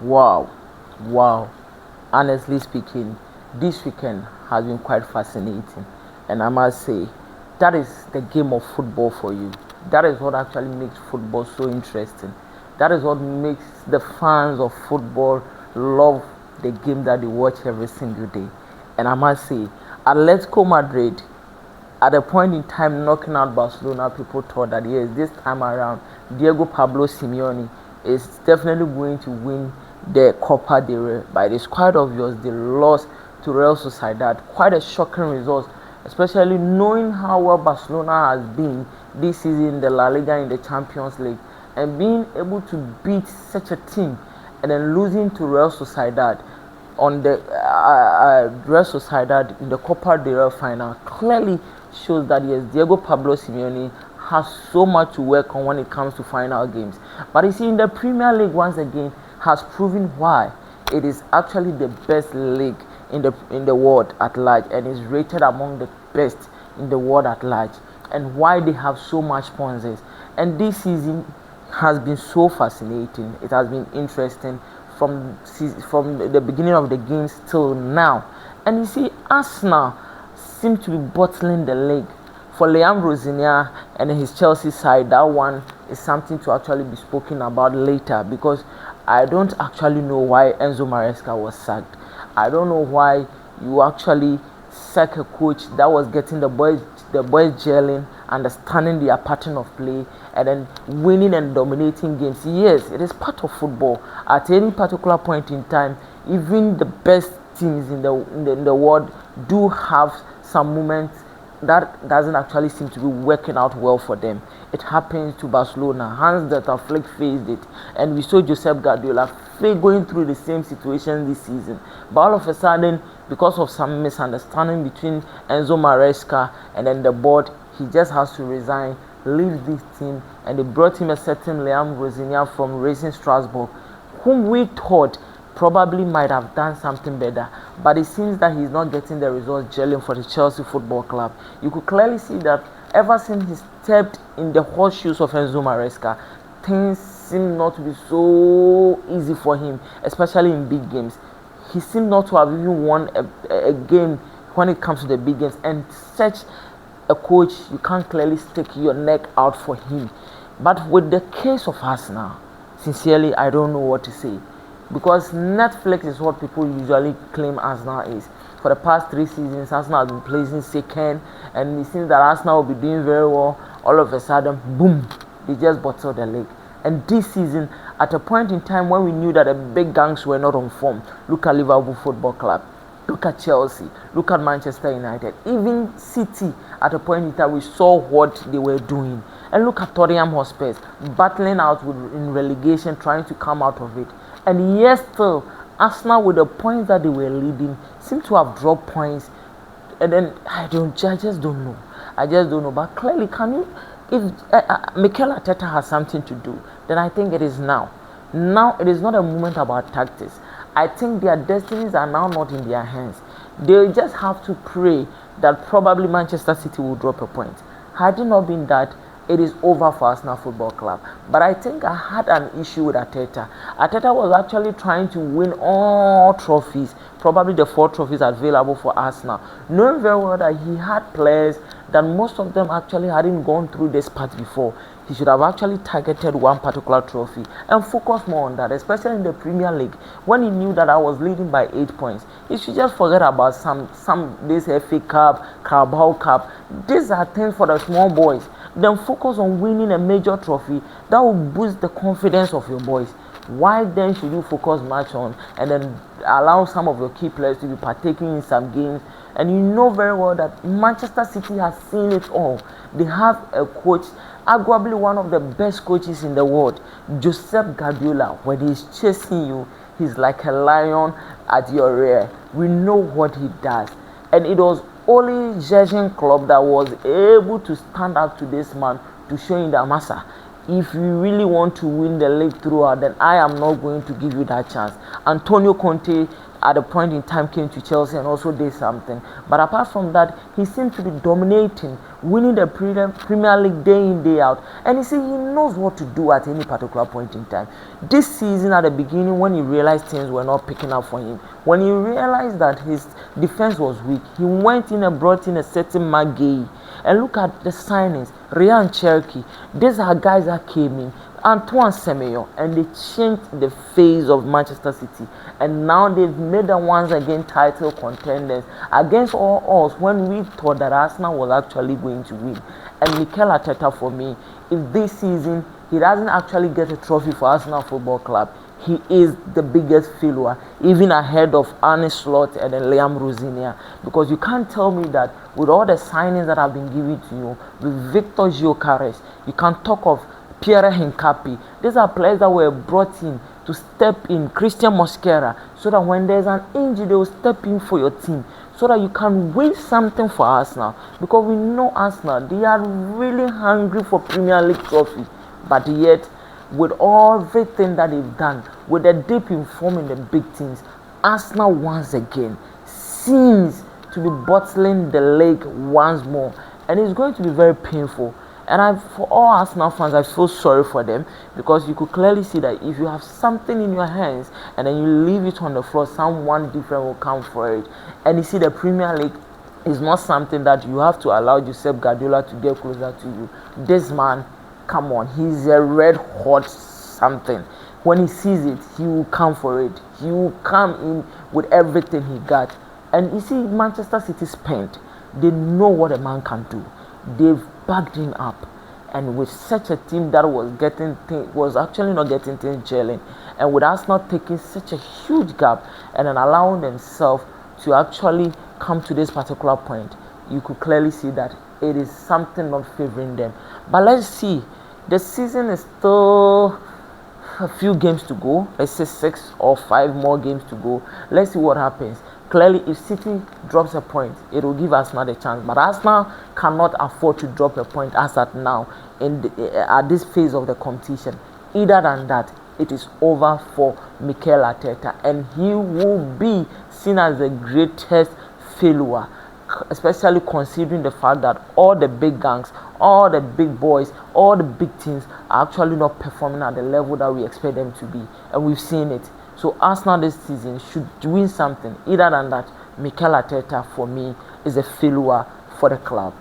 Wow, wow. Honestly speaking, this weekend has been quite fascinating, and I must say, that is the game of football for you. That is what actually makes football so interesting. That is what makes the fans of football love the game that they watch every single day. And I must say, Atletico Madrid, at a point in time knocking out Barcelona, people thought that yes, this time around, Diego Pablo Simeone is definitely going to win the Copa del Rey. But it is quite obvious they lost to Real Sociedad. Quite a shocking result, especially knowing how well Barcelona has been this season in the La Liga in the Champions League, and being able to beat such a team and then losing to Real Sociedad on the Real Sociedad in the Copa del Rey final clearly shows that yes, Diego Pablo Simeone has so much to work on when it comes to final games. But you see, in the Premier League once again has proven why it is actually the best league in the world at large, and is rated among the best in the world at large, and why they have so much sponsors. And this season has been so fascinating. It has been interesting from the beginning of the games till now. And you see, Arsenal seem to be bottling the league. For Liam Rosinia and his Chelsea side, that one is something to actually be spoken about later, because I don't actually know why Enzo Maresca was sacked. I don't know why you actually sack a coach that was getting the boys gelling, understanding their pattern of play, and then winning and dominating games. Yes, it is part of football. At any particular point in time, even the best teams in the world do have some moments that doesn't actually seem to be working out well for them. It happens to Barcelona. Hans Dieter Flick faced it, and we saw Josep Guardiola going through the same situation this season. But all of a sudden, because of some misunderstanding between Enzo Maresca and then the board, he just has to resign, leave this team, and they brought him a certain Liam Rosinia from Racing Strasbourg, whom we thought probably might have done something better, but it seems that he's not getting the results gelling for the Chelsea Football Club. You could clearly see that ever since he stepped in the horseshoes of Enzo Maresca, things seem not to be so easy for him, especially in big games. He seemed not to have even won a game when it comes to the big games, and such a coach, you can't clearly stick your neck out for him. But with the case of Arsenal, sincerely, I don't know what to say, because Netflix is what people usually claim Arsenal is. For the past 3 seasons, Arsenal has been placing second, and it seems that Arsenal will be doing very well. All of a sudden, boom, they just bottled the league. And this season, at a point in time when we knew that the big gangs were not on form, look at Liverpool Football Club, look at Chelsea, look at Manchester United, even City. At a point in time, we saw what they were doing. And look at Tottenham Hotspur battling out in relegation, trying to come out of it. And yes, still, Arsenal, with the points that they were leading, seem to have dropped points. And then I just don't know. I just don't know. But clearly, can you, if Mikel Arteta has something to do, then I think it is now. Now it is not a moment about tactics. I think their destinies are now not in their hands. They just have to pray that probably Manchester City will drop a point. Had it not been that, it is over for Arsenal Football Club. But I think I had an issue with Arteta. Arteta was actually trying to win all trophies, probably the 4 trophies available for Arsenal, knowing very well that he had players that most of them actually hadn't gone through this part before. He should have actually targeted one particular trophy and focused more on that, especially in the Premier League. When he knew that I was leading by 8 points, he should just forget about some this FA Cup, Carabao Cup. These are things for the small boys. Then focus on winning a major trophy that will boost the confidence of your boys. Why then should you focus much on and then allow some of your key players to be partaking in some games? And you know very well that Manchester City has seen it all. They have a coach, arguably one of the best coaches in the world, Josep Guardiola. When he's chasing you, he's like a lion at your rear. We know what he does. And it was only Jurgen Klopp that was able to stand up to this man to show him that, Massa, if you really want to win the league throughout, then I am not going to give you that chance. Antonio Conte at a point in time came to Chelsea and also did something. But apart from that, he seemed to be dominating, winning the Premier League day in, day out. And you see, he knows what to do at any particular point in time. This season, at the beginning, when he realized things were not picking up for him, when he realized that his defense was weak, he went in and brought in a certain Magay. And look at the signings, Ryan Cherky. These are guys that came in, Antoine Semenyo, and they changed the face of Manchester City. And now they've made them once again title contenders against all odds when we thought that Arsenal was actually going to win. And Mikel Arteta, for me, if this season he doesn't actually get a trophy for Arsenal Football Club, he is the biggest failure, even ahead of Arne Slot and Liam Rosinia. Because you can't tell me that with all the signings that have been given to you, with Victor Gyökeres, you can talk of Pierre Hincapi. These are players that were brought in to step in, Christian Mosquera, so that when there's an injury, they will step in for your team, so that you can win something for Arsenal. Because we know Arsenal, they are really hungry for Premier League trophy, but yet, with everything that they've done, with the dip in form in the big teams, Arsenal once again seems to be bottling the league once more, and it's going to be very painful. And for all Arsenal fans, I feel sorry for them, because you could clearly see that if you have something in your hands and then you leave it on the floor, someone different will come for it. And you see, the Premier League is not something that you have to allow Josep Guardiola to get closer to you. This man, come on, he's a red hot something. When he sees it, he will come for it. He will come in with everything he got. And you see, Manchester City spent. They know what a man can do. They've backed him up. And with such a team that was actually not getting things gelling, and with Arsenal taking such a huge gap and then allowing themselves to actually come to this particular point, you could clearly see that it is something not favoring them. But let's see. The season is still a few games to go. Let's say 6 or 5 more games to go. Let's see what happens. Clearly, if City drops a point, it will give Arsenal the chance. But Arsenal cannot afford to drop a point as at now at this phase of the competition. Either than that, it is over for Mikel Arteta, and he will be seen as the greatest failure, especially considering the fact that all the big gangs, all the big boys, all the big teams are actually not performing at the level that we expect them to be, and we've seen it. So Arsenal this season should win something. Either than that, Mikel Arteta, for me, is a failure for the club.